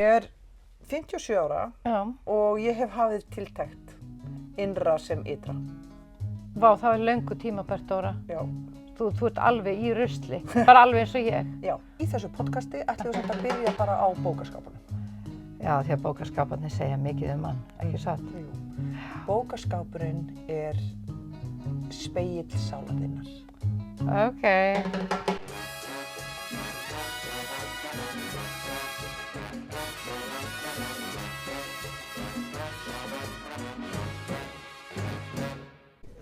Ég 57 ára Já. og ég hef hafið tiltekt innra sem ytra. Vá, það löngu tímabært, Dóra. Já. Þú ert alveg í rusli, bara alveg eins og ég. Já. Í þessu podcasti ætlum við samt að byrja bara á bókaskápunum. Já, því að bókaskáparnir segja mikið mann, ekki satt? Jú. Bókaskápurinn spegill sálar þinnar. Ok.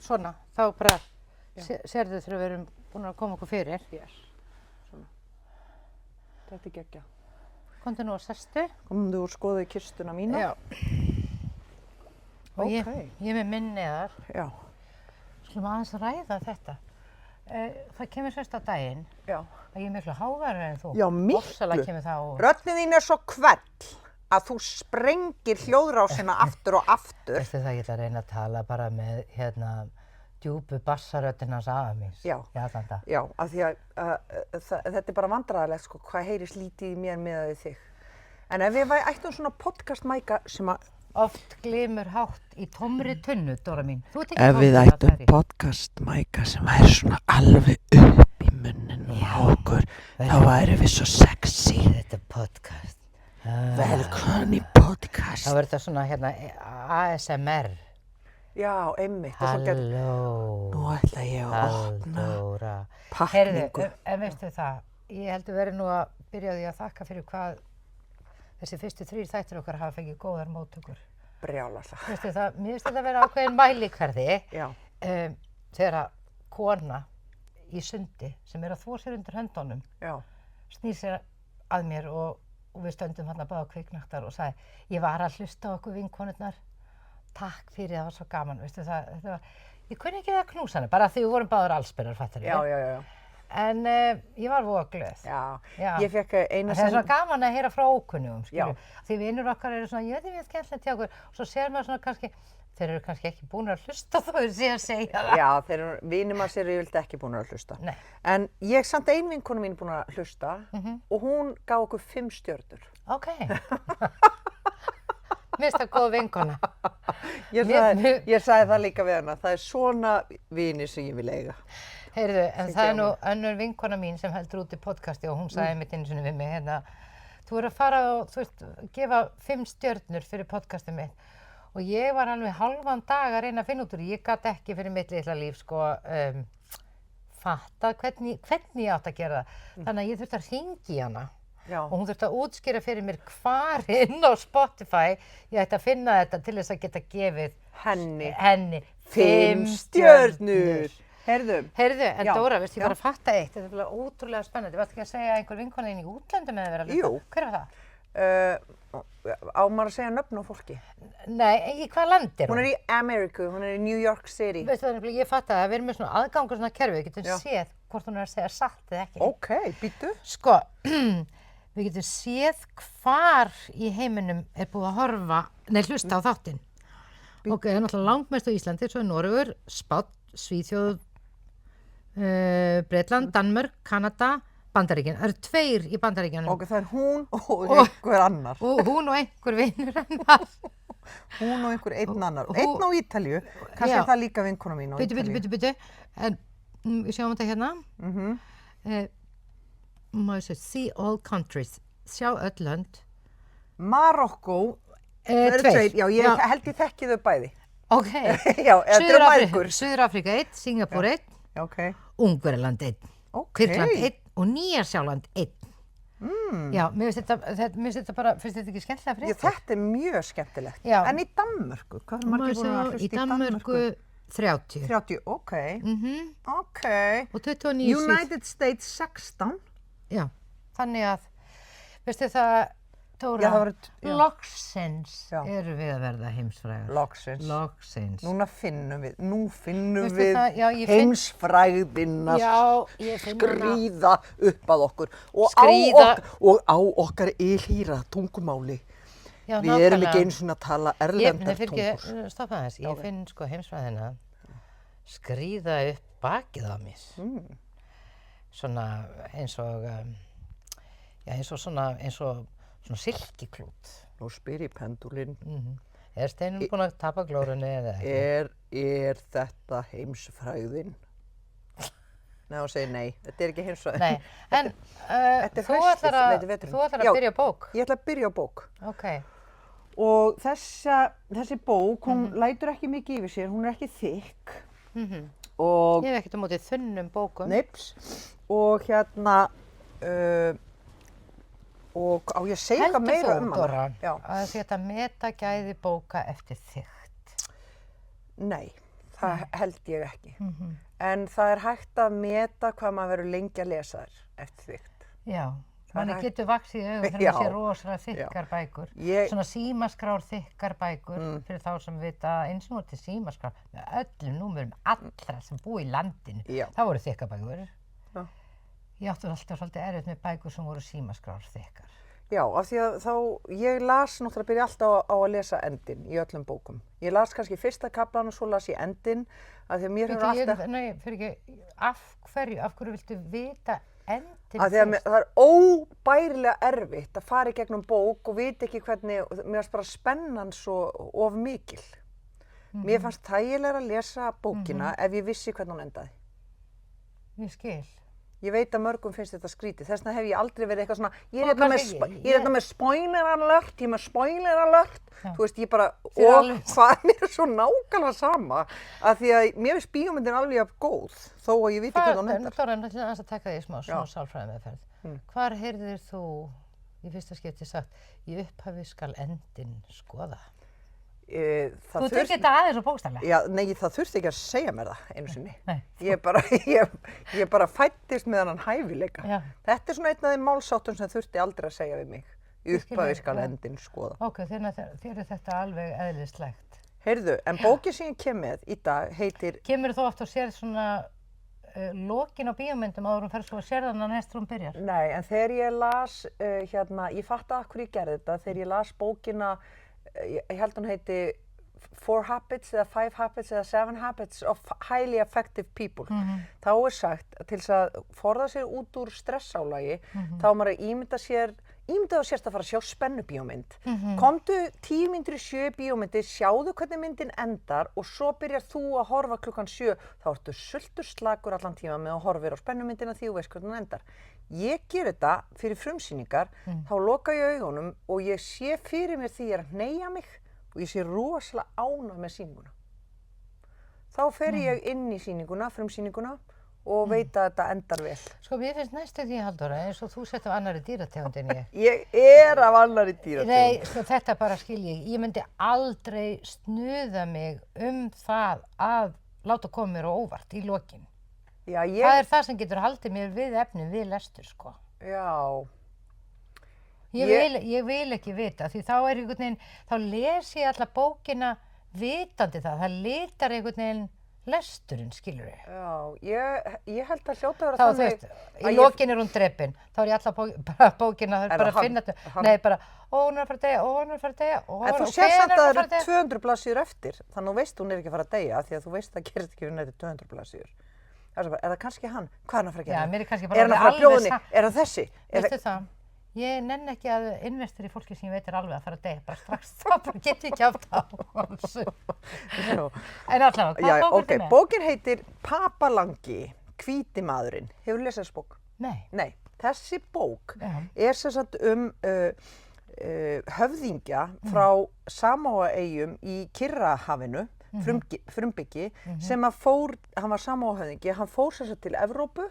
Svona, þá bara sérðu þegar við erum búin að koma okkur fyrir. Yes. Svona. Þetta geggjað. Komdu nú og sestu. Komdu og skoðu kistuna mína. Já. Og Ok. ég með minn neðar. Já. Skulum aðeins ræða þetta. Það kemur sérst á daginn Já. að ég er miklu háværari en þú. Já, miklu. Ofsalega kemur það á. Röddin þín svo hvell að þú sprengir hljóðrásina aftur og aftur. Veistu það, ég ætla að reyna að tala bara með djúpu bassaröddina hans afa míns. Já. Í allan dag. Já, af því að þetta bara vandræðilegt, sko, hvað heyrist lítið í mér miðað við þig. En ef við ættum svona podcast-mæka sem að... Oft glymur hátt í tómri tunnu, Dóra mín. Þú ert ekki Ef við tómur, ættum podcast-mæka sem væri svona alveg upp í munninum á okkur, þá væri við svo sexy. Þetta er podcast. Velkomin í podcast. Þá verður þetta svona ASMR. Já, einmitt. og svo Halló. Nú ætla ég að opna Halldóra. pakningu. En veistu það, ég heldur verið nú að byrja á því að þakka fyrir hvað þessi fyrstu 3 þættir okkar hafa fengið góðar móttökur. Brjálaslega. Veistu það, mér finnst þetta að vera ákveðin mælikvarði Já. þegar að kona í sundi sem er að þvo sér undir höndunum Já. snýr sér að mér og við stöndum þarna báða kviknaktar og sagði, ég var að hlusta á okkur vinkonurnar, takk fyrir, það var svo gaman, veistu það, ég kunni ekki að knúsa hana, bara því við vorum báðar allsberrar, fattar ég. Já. En ég var voða glöð. Já. Ég fekk eina Það er svo gaman að heyra frá ókunnugum, skilju. Já. Því vinur okkar eru svona, þetta er mjög skemmtilegt hjá okkur, og svo sér maður svona kannski, þeir eru kannski ekki búin að hlusta þó þeir sé að segja það. Já, vinir maður sér yfirleitt ekki búin að hlusta. Nei. En ég samt ein vinkona mín búin að hlusta og hún gaf okkur 5 stjörnur. Ok. Mér finnst það góð vinkona. Ég sagði það líka við hana, það er svona vinir sem ég vil eiga. Heyrðu, en það er nú önnur vinkona mín sem heldur út í podcasti og hún sagði einmitt einu sinni við mig, þú verður að fara og þú veist, gefa 5 stjörnur fyrir podcastið mitt. Og ég var alveg halvan dag að reyna að finna út úr því, ég gat ekki fyrir mitt litla líf, sko, fatta hvernig ég átt að gera það. Þannig að ég þurfti að hringja í hana. Já. Og hún þurfti að útskýra fyrir mér hvar inn á Spotify ég ætti að finna þetta til þess að geta gefið henni 5 stjörnur. Heyrðu, En Já. Dóra, veist, ég Já. bara fatta eitt, þetta er bara ótrúlega spennandi. Varstu ekki að segja að einhver vinkona þín í útlöndum hefði verið að hlusta? Jú. Hver var það? Á maður að segja nöfn á fólki? Nei, í hvaða land er Hún hún? er í Ameríku, hún er í New York City. Veistu það, ég fatta að við erum með svona aðgangur svona kerfi, við getum Já. séð hvort hún er að segja satt eða ekki. Ok, býttu. Sko, við getum séð hvar í heiminum er búið að hlusta á þáttinn. Ok, það er náttúrulega langmest á Íslandi, svo er Noregur, Spánn, Svíþjóð, Bretland, Danmörk, Kanada, Bandaríkin. Það eru 2 í Bandaríkjanum. Ok, það er hún og einhver annar. Og hún og einhver vinur hennar. Hún og einhver einn annar. Einn á Ítalíu, kannski Já. er það líka vinkona mín á Ítalíu. Byttu. En við sjáum þetta hérna. Maður segir, see all countries. Sjá öll lönd. Marokkó, það eru 2. Já, ég held ég þekki þau bæði. Ok. Já, þetta er mæðgur. Suður-Afríka 1, Singapúr 1, Já, ok. Ungverjaland 1, Ok. Tyrkland 1 og Nýja-Sjáland 1. Já, mér finnst þetta bara, finnst þetta ekki skemmtilega Já, fréttir? þetta er mjög skemmtilegt. Já. En í Danmörku, hvað er margir búin að hlusta Í Danmörku 30. 30, ok. Ok. Og 29 United States 16. Já, þannig að, veistu það, Dóra, Já, það voru- loksins Já. erum við að verða heimsfrægar. Loksins. Nú finnum Veistu við það, já, ég finn- heimsfrægðina Já, ég finn hana. skríða upp að okkur og á okkar ylhýra tungumáli. Já, Við erum ekki einu svona að tala erlendar tungur. Stoppa aðeins, ég finn sko heimsfræðina skríða upp bakið á mér. Svona eins og, eins og svona silkiklút. Nú spyr ég pendúlinn. Er Steinunn búin að tapa glórunni eða ekki? Er þetta heimsfrægðin? Nei, hún segir nei. Þetta er ekki heimsfrægðin. Nei, en þú ætlar að byrja á bók? Ég ætla að byrja á bók. Ok. Og þessi bók, hún lætur ekki mikið yfir sér, hún er ekki þykk. Og Ég hef ekkert á móti þunnum bókum. Nips. Og hérna, og á ég að segja eitthvað meira um hana? Heldur þú, Dóra, að þetta meta gæði bóka eftir þykkt? Nei, það held ég ekki. En það er hægt að meta hvað maður verður lengi að lesa þær eftir þykkt. Já, manni getur vaxið í augum þegar maður sé rosalega þykkar bækur. Svona símaskrár þykkar bækur fyrir þá sem vita eins og til símaskrár með öllum númerum allra sem búa í landinu. Það voru þykkar bækur. Ég átti alltaf svolítið erfitt með bækur sem voru símaskrár þykkar. Já, af því að ég las náttúrulega byrja alltaf á að lesa endinn í öllum bókum. Ég las kannski fyrsta kaflan og svo las ég endinn, af því að mér hefur alltaf... Nei, fyrir ekki, af hverju viltu vita endinn Af því að það er óbærilega erfitt að fara í gegnum bók og vita ekki hvernig, mér fannst bara spennan svo of mikil. Mér fannst þægilega að lesa bókina ef ég vissi hvernig hún endaði. Ég skil. Ég veit að mörgum finnst þetta skrítið, þess vegna hef ég aldrei verið eitthvað svona, ég er hérna með spoiler alert, ég er með spoiler alert, þú veist, ég bara, og hvað mér er svo nákvæmlega sama, að því að mér finnst bíómyndin alveg jafn góð, þó að ég viti hvernig hún endar. Dóra, en að taka því smá sálfræðimeðferð. Hvar heyrðir þú í fyrsta skipti sagt, í upphafi skal endinn skoða? Þú tekið þetta aðeins og bókstaflega? Já, nei, það þurfti ekki að segja mér það einu sinni. Ég bara fæddist með hann hæfileika. Þetta er svona einn af þeim málsáttum sem þurfti aldrei að segja við mig. Í upphafi skal endinn skoða. Ok, þér er þetta alveg eðlislegt. Heyrðu, en bókin sem ég kem með í dag heitir... Kemur þú oft og sér svona lokin á bíómyndum áður hún fer svo að sér þannig að næstur hún byrjar? Nei, en þegar ég las, ég fattaði af hverju ég gerði þetta, þegar ég las bókina ég held hún heiti 4 Habits eða 5 Habits eða 7 Habits of Highly Effective People. Þá er sagt til þess að forða sér út úr stressálagi, þá maður að ímyndaðu sérst að fara að sjá spennubíómynd. Komdu 10 mínútur í 7 bíómyndi, sjáðu hvernig myndin endar og svo byrjar þú að horfa klukkan 7. Þá ertu sulturslakur allan tíma með að horfa á spennumyndina því þú veist hvernig hún endar. Ég ger þetta fyrir frumsýningar, þá loka ég augunum og ég sé fyrir mér því ég er að hneigja mig og ég sé rosalega ánægð með sýninguna. Þá fer ég inn í frumsýninguna og veit að þetta endar vel. Sko, mér finnst næstu því, Halldóra, eins og þú sett af annarri dýrategund en ég. Ég er af annarri dýrategund. Nei, sko, þetta bara skil ég. Ég myndi aldrei snuða mig það að láta koma mér á óvart í lokin. Já, það er það sem getur haldið mér við efnið við lestur, sko. Já. Ég vil ekki vita, því þá er einhvern veginn, þá les ég alla bókina vitandi það. Það litar einhvern veginn lesturinn, skilur ég. Já, ég held að hljóta vera þannig... Þá, þú veist, í lokin er hún drepin. Þá er ég alla bókina, það er bara að finna þetta. Nei, bara, hún er að fara að deyja, hún er að fara að deyja. En þú sér samt að það eru 200 blaðsíður eftir, þannig að þú veist hún er ekki að fara að deyja, því að þú veist það gerist ekki fyrir næri 200 blaðsíður. Er það kannski hann? Hvað er hann að fara að gera? Já, mér er kannski bara alveg alveg Er hann þessi? Veistu það? Ég nenni ekki að investir í fólki sem ég veit alveg að fara að deyja, bara strax, þá bara get ég ekki átt á. En allavega, hvað bók ertu með? Bókin heitir Papalangi, hvíti maðurinn. Hefurðu lesið þessi bók? Nei. Þessi bók er sem sagt höfðingja frá Samóaeyjum í Kyrrahafinu, frumbyggi, sem hann var Samóahöfðingi, hann fór sem sagt til Evrópu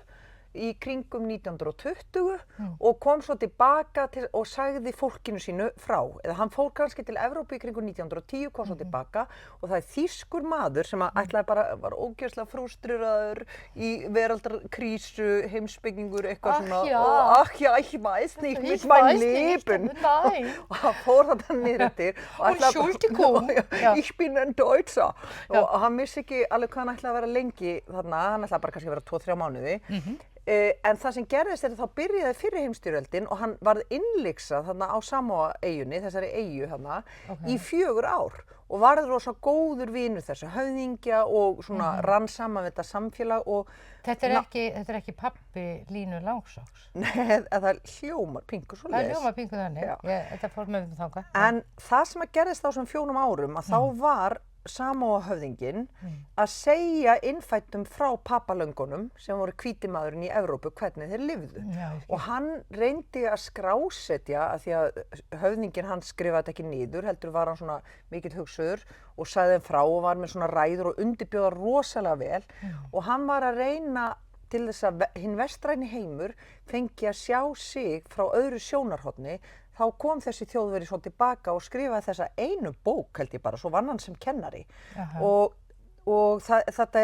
í kringum 1920 og kom svo tilbaka og sagði fólkinu sínu frá. Eða hann fór kannski til Evrópu í kringum 1910, kom svo tilbaka og það er þýskur maður sem ætlaði bara, var ógeðslega frústreraður í veraldarkrísu, heimspekingur, eitthvað svona. Ach ja, ich weiß nicht mit meinem Leben. Og hann fór þetta niður eftir. Entschuldigung. Ich bin ein Deutscher. Og hann vissi ekki alveg hvað hann ætlaði að vera lengi þarna, hann ætlaði bara kannski að vera 2-3 mánuði. En það sem gerðist þá byrjaði fyrri heimsstyrjöldin og hann varð innlygsað þarna á Samóa-eyjunni, þessari eyju þarna, í 4 ár og varð rosa góður vinur þessu höfðingja og svona rann saman við þetta samfélag og... Þetta er ekki pabbi Línu Langsokks? Nei, það hljómar pingu svo les. Það hljómar pingu þannig, þetta fór með þangað. En það sem að gerðist á þessum 4 árum, að þá var Samóa-höfðinginn að segja innfættum frá papalöngunum sem voru hvíti maðurinn í Evrópu hvernig þeir lifðu. Og hann reyndi að skrásetja, að því að höfðinginn hann skrifaði þetta ekki niður, heldur var hann svona mikill hugsuður og sagði þeim frá og var með svona ræður og undirbjóða rosalega vel og hann var að reyna til þess að hinn vestræni heimur fengi að sjá sig frá öðru sjónarhorni. Þá kom þessi þjóðveri svo tilbaka og skrifaði þessa einu bók held ég bara, svo vann hann sem kennari. Og þetta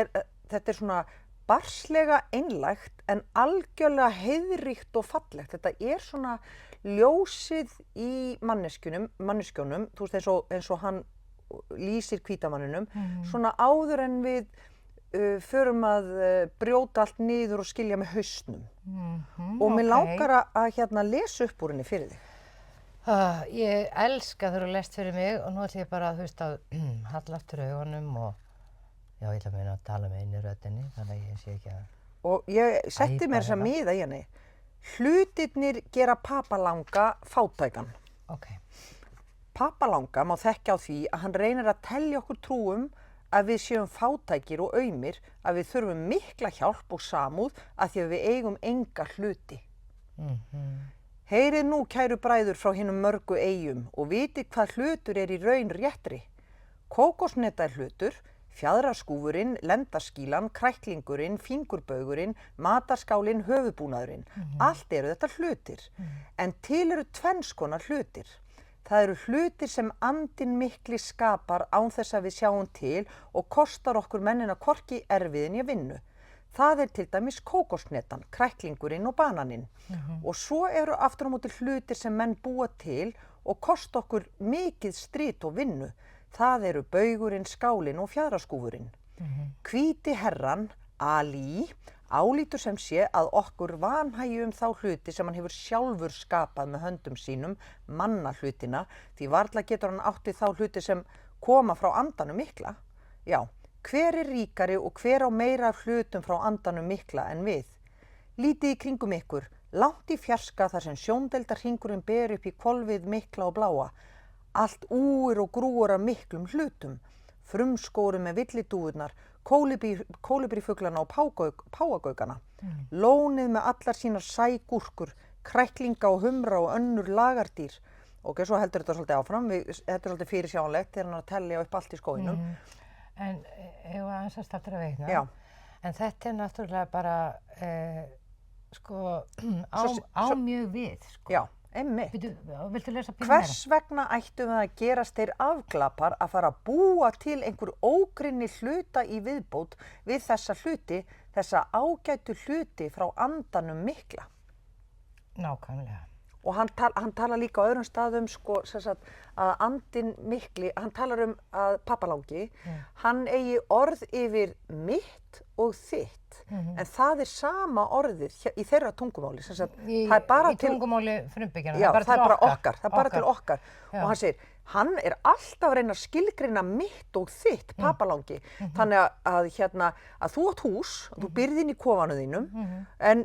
er svona barslega einlægt en algjörlega heiðríkt og fallegt. Þetta er svona ljósið í manneskjunum, þú veist eins og hann lýsir hvítamanninum, svona áður en við förum að brjóta allt niður og skilja með hausnum. Og mig langar að lesa upp úr henni fyrir þig. Ég elska þegar þú lest fyrir mig og nú ætlum ég bara að halla aftur augunum og já, ég ætla að meina að tala með einu röddinni þannig að ég sé ekki að... Og ég setti mér þess að miða í henni. Hlutirnir gera papalanga fátækan. Papalanga má þekkja á því að hann reynir að telja okkur trúum að við séum fátækir og aumir, að við þurfum mikla hjálp og samúð að því að við eigum enga hluti. Heyrið nú, kæru bræður frá hinum mörgu eyjum og vitið hvað hlutur í raun réttri. Kókosneta hlutur, fjaðraskúfurinn, lendaskílan, kræklingurinn, fingurbaugurinn, matarskálinn, höfuðbúnaðurinn. Allt eru þetta hlutir. En til eru tvenns konar hlutir. Það eru hlutir sem andinn mikli skapar án þess að við sjáum til og kostar okkur mennina hvorki erfiðin í vinnu. Það til dæmis kókosnetan, kræklingurinn og bananinn. Og svo eru aftur á móti hlutir sem menn búa til og kosta okkur mikið strit og vinnu. Það eru baugurinn, skálinn og fjaðraskúfurinn. Hvíti herran, Ali, álítur sem sé að okkur vanhægi þá hluti sem hann hefur sjálfur skapað með höndum sínum, mannahlutina, því varla getur hann átti þá hluti sem koma frá andanum mikla. Já. Hver er ríkari og hver á meira hlutum frá andanum mikla en við? Lítið í kringum ykkur, langt í fjarska þar sem sjóndeildarhringurinn ber upp í hvolfið mikla og bláa. Allt úir og grúir af miklum hlutum. Frumskórum með villidúfurnar, kólibrífuglana og páagaukana. Lónið með allar sínar sægúrkur, kræklinga og humra og önnur lagardýr. Ok, svo heldur þetta svolítið áfram, þetta er svolítið fyrirsjáanlegt þegar hann er að tellja upp allt í skóginum. En ég var aðeins að staldra veikna. Já. En þetta er náttúrulega bara, á mjög við, sko. Já, einmitt. Viltu lesa pínu meira? Hvers vegna ættum við að gerast þeir afglapar að fara að búa til einhver ógrynni hluta í viðbót við þessa hluti, þessa ágætu hluti frá andanum mikla? Nákvæmlega. Og hann talar líka á öðrum staðum sko, að andinn mikli, hann talar að pappalangi, hann eigi orð yfir mitt og þitt, en það er sama orðið í þeirra tungumáli. Það er bara í tungumáli frumbyggjarna, já, það er bara okkar, það er bara til okkar. Já. Og hann segir, hann er alltaf að reyna að skilgreina mitt og þitt pappalangi. Þannig að þú átt hús, þú byrð inn í kofanum þínum, en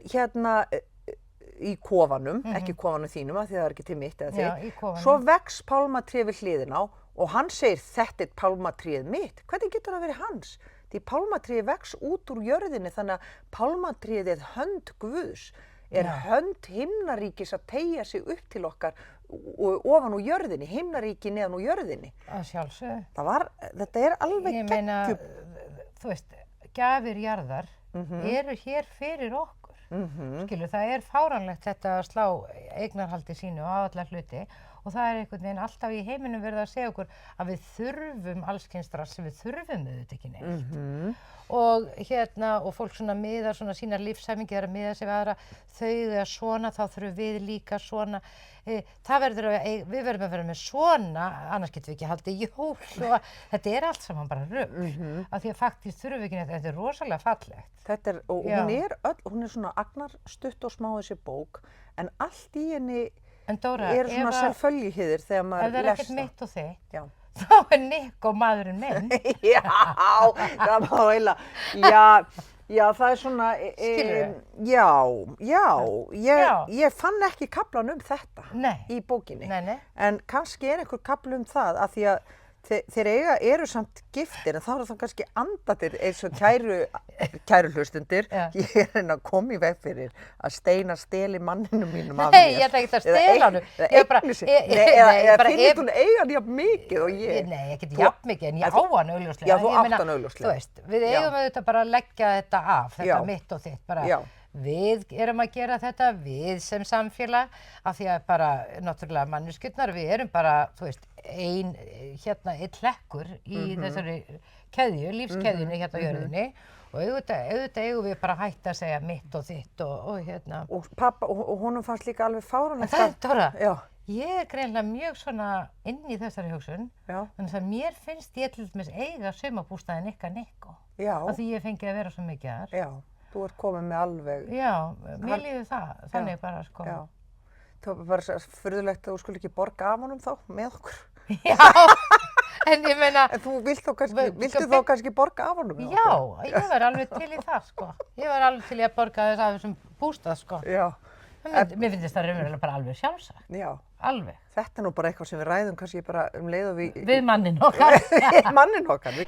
í kofanum, ekki kofanum þínum að því það er ekki til mitt eða þitt. Svo vex pálmatrið við hliðina á og hann segir þetta er pálmatrið mitt. Hvernig getur það verið hans? Því pálmatrið vex út úr jörðinni þannig að pálmatrið er hönd Guðs. Er hönd himnaríkis að teygja sig upp til okkar ofan úr jörðinni, himnaríki neðan úr jörðinni. Að sjálfsögðu. Þetta er alveg geggjum. Ég meina, þú veist, gjafir jarðar eru hér fyrir okkur. Skilur, það er fáránlegt þetta að slá eignarhaldi sínu á alla hluti og og það einhvern veginn alltaf í heiminum verið að segja okkur að við þurfum allskyns drasl sem við þurfum auðvitað ekki neitt. Og fólk svona miðar svona sínar lífshæfingi, það er að miða sig við aðra, þau er svona, þá þurfum við líka svona. Það verður við verðum að vera með svona, annars getum við ekki haldið jól og þetta er allt saman bara rugl. Af því að faktist þurfum við ekki neitt, þetta er rosalega fallegt. Þetta er, og hún er svona agnarstutt og smá þessi bók, en allt í henni Dóra, eru svona selvföljuhýðir þegar maður les það. Ef það er ekkert mitt og þitt, þá Nick og maðurinn minn. Já, það má eiginlega, já, það er svona, ég fann ekki kaflan þetta í bókinni. En kannski er einhver kafli það, af því að þeir eru samt giftir, en þá eru það kannski andatir eins og kæru hlustundir. Ég er að koma í veg fyrir að Steina steli manninum mínum af mér. Nei, ég ætla ekki að stela hann. Eða finnst hún eiga hann jafn mikið og ég? Nei, ekki jafn mikið, en ég á hann augljóslega. Já, þú átt hann augljóslega. Þú veist, við eigum auðvitað bara að leggja þetta af, þetta mitt og þitt bara. Við erum að gera þetta, við sem samfélag, af því að bara, náttúrulega manneskjurnar, við erum bara, þú veist, einn hlekkur í þessari keðju, lífskeðjunni á jörðinni, og auðvitað eigum við bara hægt að segja mitt og þitt Og pappa, og honum fannst líka alveg fáránlegt. En það, Dóra, ég er greinilega mjög svona inn í þessari hugsun, þannig að mér finnst ég til dæmis eiga sumarbústaðinn ykkar Nico, af því ég fengi að vera svo mikið þar. Já. Þú ert komin með alveg... Já, mér líður það, þannig bara sko. Já, það var bara furðulegt að þú skulle ekki borga af honum þá, með okkur. Já, en ég meina... En þú viltu þá kannski borga af honum með okkur? Já, ég var alveg til í það sko. Ég var alveg til í að borga þess af þessum bústað sko. Já. Mér finnst það raunverulega bara alveg sjálfsagt. Já. Alveg. Þetta er nú bara eitthvað sem við ræðum kannski bara leið og við... Við manninn okkar. Manninn okkar.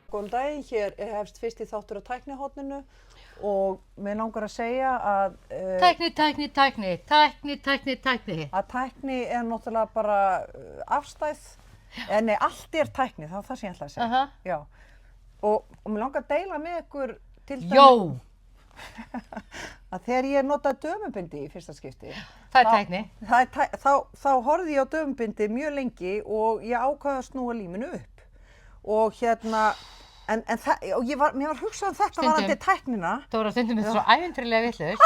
Góðan daginn, hér hefst fyrsti þáttur á tæknihorninu og mig langar að segja að... Tækni. Að tækni er náttúrulega bara afstæð, nei, allt er tækni, það er það sem ég ætla að segja. Já. Og mig langar að deila með ykkur til dæmis... að þegar ég notaði dömubindi í fyrsta skipti... Það er tækni. Þá horfði ég á dömubindi mjög lengi og ég ákvaði að snúa líminu upp. Og mér var hugsað þetta varðandi tæknina. Dóra, stundum þetta svo ævintýralega vitlaust.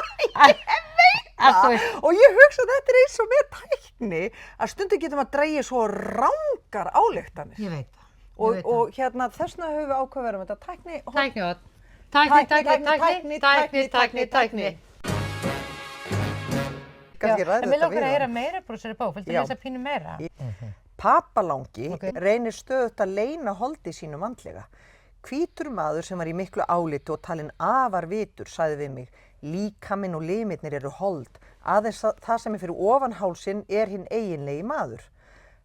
Og ég hugsaði þetta er eins og með tækni, að stundum getum að dregja svo rangar ályktanir. Ég veit það. Og þessna höfum við ákvað að vera með þetta tækni. Tækni. En mér langar að heyra meira bara þessari bók, viltu lesa pínu meira? Papalangi reynir stöðugt að leyna holdi sínum andlega. Hvítur maður sem var í miklu áliti og talinn afar vitur sagði við mig: líkaminn og limirnir eru hold, aðeins það sem er fyrir ofan hálsinn er hinn eiginlegi maður.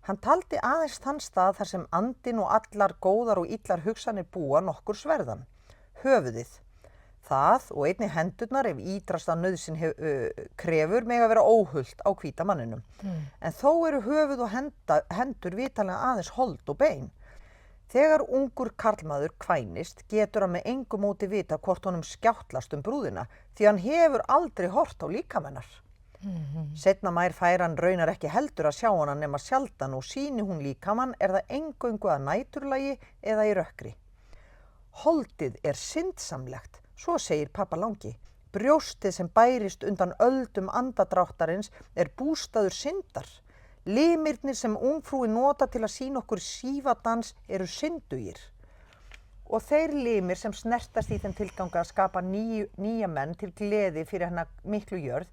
Hann taldi aðeins þann stað þar sem andinn og allar góðar og illar hugsanir búa nokkur sverðan. Höfuðið. Það og einnig hendurnar ef ídrasta nauðsyn krefur mega vera óhult á hvíta manninum. En þó eru höfuð og hendur vitanlega aðeins hold og bein. Þegar ungur karlmaður kvænist getur hann með engu móti vita hvort honum skjáttlast brúðina því hann hefur aldrei hort á líkamennar. Seinna mær fær hann raunar ekki heldur að sjá hana nema sjaldan og sýni hún líkamann er það eingöngu að næturlagi eða í rökkri. Holdið er syndsamlegt, svo segir pappa langi. Brjóstið sem bærist undan öldum andadráttarins er bústaður syndar. Limirnir sem ungfrúin nota til að sýna okkur sífadans eru syndugir. Og þeir limir sem snertast í þeim tilgangi að skapa nýja menn til gleði fyrir hennar miklu jörð,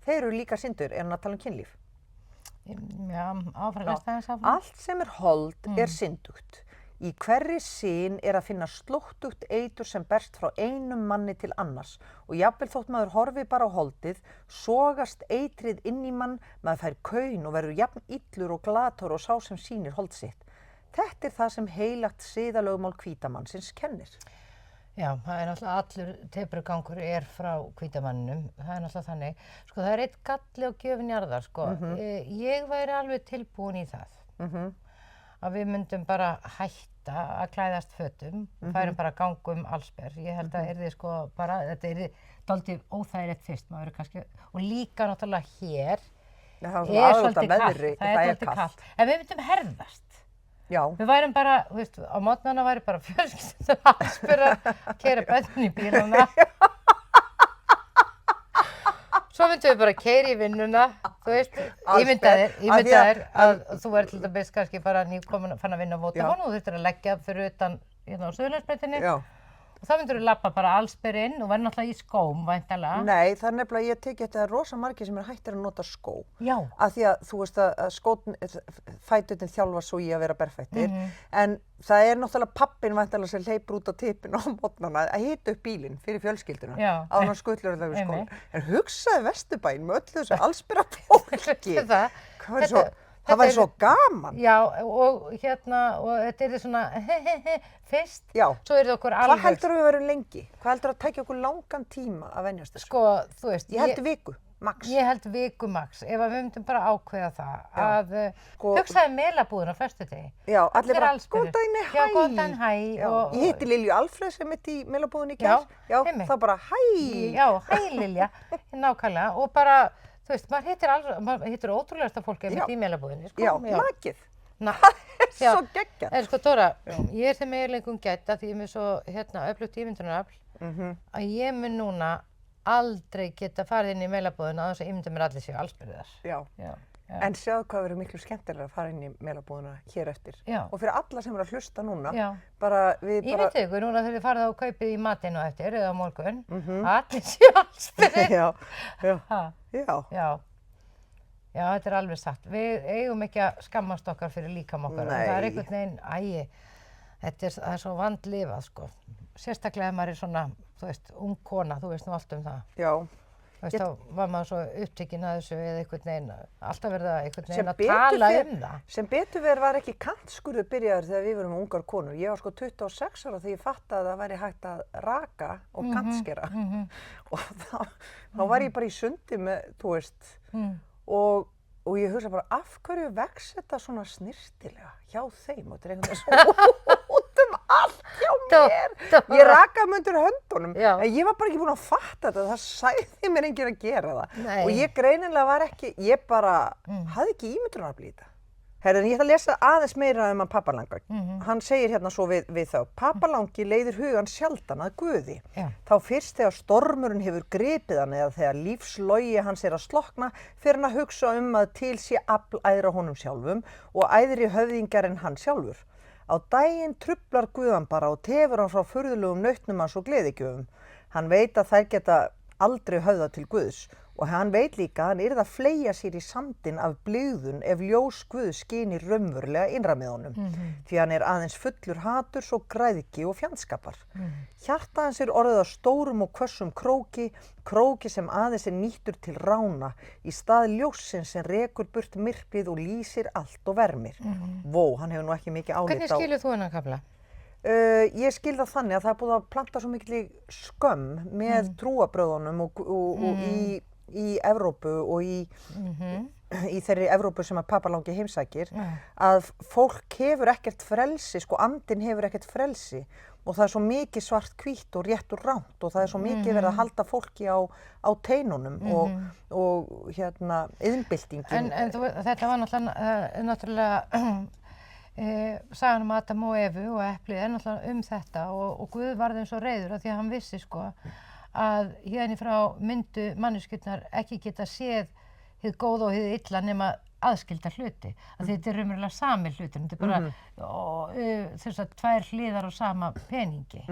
þeir eru líka syndugir, er hann að tala kynlíf? Já, áfram. Allt sem er hold er syndugt. Í hverri syn er að finna slóttugt eitur sem berst frá einum manni til annars og jafnvel þótt maður horfi bara á holdið, sogast eitrið inn í mann, maður fær kaun og verður jafn illur og glatur og sá sem sýnir hold sitt. Þetta er það sem heilagt siðalögmál hvítamannsins kennir. Já, það er náttúrulega allur teprugangur er frá hvítamanninum, það er náttúrulega þannig. Sko það er eitt galli á gjöfin jarðar, sko. Ég væri alveg tilbúin í það. að við myndum bara hætta að klæðast fötum, færum bara gangum allsber. Ég held að yrði sko bara, þetta yrði dálítið óþægilegt fyrst, maður verður kannski, og líka náttúrulega hér svolítið kallt, það er svolítið kallt. En við myndum herðast. Já. Við værum bara, þú veist, á morgnana væri bara fjölskyldan allsber að keyra börnin í bílana. Svo myndum við bara keyra í vinnuna, þú veist, ímyndaðir að þú væri til dæmis kannski bara nýkomin fann að vinna á Vodafone og þú þurftir að leggja fyrir utan hérna á Suðurlandsbrautinni. Og þá myndur við labba bara allsber inn og væri náttúrulega í skóm, væntanlega. Nei, það er nefnilega, ég tekið þetta rosa margir sem hættir að nota skó. Já. Af því að þú veist að fæturinn þjálfa svo í að vera berfættir. En það er náttúrulega pappinn væntanlega sem hleypur út á tippinu á morgnana að hita upp bílinn fyrir fjölskylduna. Já. Áður en skutlur þetta við skólann. En hugsaðu Vesturbæinn með öllu þessu allsbera fólki. Það væri svo gaman. Já, og hérna, og þetta yrði svona fyrst, svo yrði okkur alveg. Hvað heldur við verum lengi? Hvað heldur að tækja okkur langan tíma að venjast þessu? Sko, þú veist. Ég held viku, max. Ég held viku, max. Ef við myndum bara ákveða það að hugsaði melabúðin á föstudegi. Já, allir bara, góðan daginn, hæ. Já, góðan daginn, hæ. Ég hitti Lilju Alfreð sem mitt í melabúðin í gær. Já, þá bara, hæ. Já, hæ Lilja, nákvæmlega. Og bara, þú veist, maður hittir ótrúlegasta fólk ef í melabúðinni, sko. Já, nakið. Það er svo geggjað. En sko, Dóra, ég er þeim eiginleikum gædd af því ég er með svo, öflugt ímyndunarafl, að ég mun núna aldrei geta farið inn í melabúðina á þess að ímynda mér allir séu allsbyrðar. Já. En sjáðu hvað verður miklu skemmtilega að fara inn í melabúðina hér eftir. Já. Og fyrir alla sem eru að hlusta núna, Ímyndið ykkur núna þegar þið farið á kaupið í matinn og eftir, eða á morgun, allir séu allsbyrðir. Já, þetta er alveg satt. Við eigum ekki að skammast okkar fyrir líkam okkar. Nei. Það er einhvern veginn, það er svo vandlifað, sko. Sérstaklega ef maður er svona, þú veist, ung kona, þú veist nú allt um það. Já. Þú veist, þá var maður svo upptekinn að þessu eða einhvern veginn, alltaf verið einhvern veginn að tala það. Sem betur verið var ekki kantskurður byrjaður þegar við vorum ungar konur. Ég var sko 26 ára þegar ég fattaði að það væri hægt að raka og kantskera. Og þá var ég bara í sundi með, þú veist, og ég hugsa bara, af hverju vex þetta svona snyrtilega hjá þeim? Og þetta er einhvern veginn svo út allt hjá mér. Ég rakaði mig undir höndunum, en ég var bara ekki búin að fatta þetta. Það sagði mér enginn að gera það. Nei. Og ég greinilega var ekki, ég bara hafði ekki ímyndunarafl í þetta. Herðan, ég ætla að lesa aðeins meira um að Pappalang. Hann segir hérna svo við þá, Pappalangi leiðir hugan sjaldan að Guði. Þá fyrst þegar stormurinn hefur gripið hann eða þegar lífslogi hans er að slokna, fer hann að hugsa að til sé afl æðra honum sjálfum og æðri höfðingjar en hann sjálfur. Á daginn truflar Guð hann bara og tefur hann frá furðulegum nautnum hans og gleðigjöfum. Hann veit að þær geta aldrei höfðað til Guðs. Og hann veit líka að hann yrði að fleygja sér í sandinn af blygðun ef ljós Guðs skínir raunverulega innra með honum. Því hann er aðeins fullur haturs og græðgi og fjandskapar. Hjarta hans er orðið að stórum og hvössum króki sem aðeins er nýttur til rána í stað ljóssins sem rekur burt myrkrið og lýsir allt og vermir. Vó, hann hefur nú ekki mikið álit á. Hvernig skilur þú hennan kafla? Ég skil það þannig að það er búið að planta svo mikil skömm með trúarbrögðunum og í Evrópu og í þeirri Evrópu sem að Pappalangi heimsækir, að fólk hefur ekkert frelsi, sko andinn hefur ekkert frelsi og það er svo mikið svart hvítt og rétt og rangt og það er svo mikið verið að halda fólki á teinunum og iðnbyltingin. En þetta var náttúrulega sagan um Adam og Evu og eplið er náttúrulega þetta og Guð varð eins og reiður af því að hann vissi sko að hérna frá myndu manneskjurnar ekki geta séð hið góða og hið illa nema aðskilda hluti. Að þetta er raunverulega sami hlutur, þetta er bara þess að tvær hliðar á sama peningi.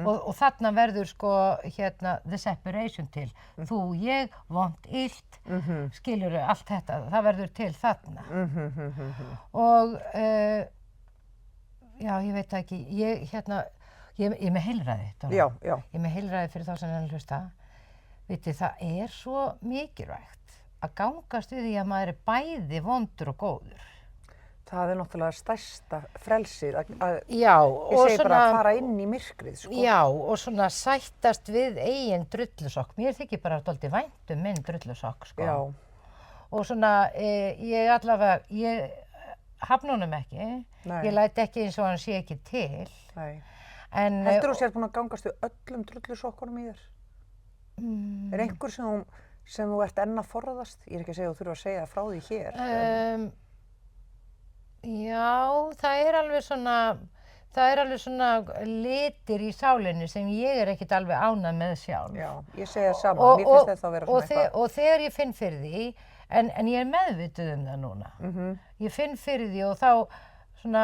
Og þarna verður sko the separation til. Þú, ég, vont, illt, skilurðu allt þetta, það verður til þarna. Og já, ég veit ekki, ég er með heilræði. Já. Ég er með heilræði fyrir þá sem hann hlusta. Vitið, það er svo mikilvægt að gangast við því að maður er bæði vondur og góður. Það er náttúrulega stærsta frelsið að ég segi bara að fara inn í myrkrið, sko. Já, og svona sættast við eigin drullusokk. Mér þykir bara dálítið vænt minn drullusokk, sko. Já. Og svona, ég hafna honum ekki. Nei. Ég læt ekki eins og hann sé ekki til. Nei. En, Heldur þú sér búin að gangast við öllum drullusokkunum í þér? Er einhver sem þú ert enn að forðast? Ég er ekki að segja að þú þurfa að segja frá því hér. Já, það er alveg svona litir í sálinni sem ég er ekkert alveg ánægð með sjálf. Já, ég segi það saman. Mér finnst þetta að vera svona eitthvað. Og þegar ég finn fyrir því, en ég er meðvituð það núna. Ég finn fyrir því og þá svona,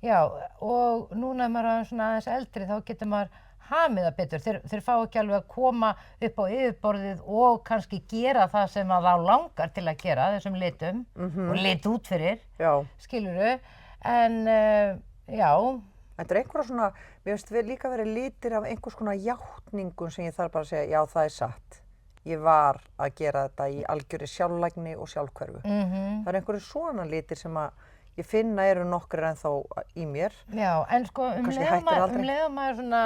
já, og núna er maður aðeins eldri, þá getur maður hamið það betur. Þeir fá ekki alveg að koma upp á yfirborðið og kannski gera það sem að þá langar til að gera, þessum litum, og lit út fyrir, skilurðu. En, já. Þetta er einhverja svona, mér finnst líka verið litir af einhvers konar játningum sem ég þarf bara að segja, já, það er satt. Ég var að gera þetta í algjörri sjálflægni og sjálfhverfu. Það er einhverju svona litir sem að ég finna eru nokkrir ennþá í mér. Já, en sko leið maður svona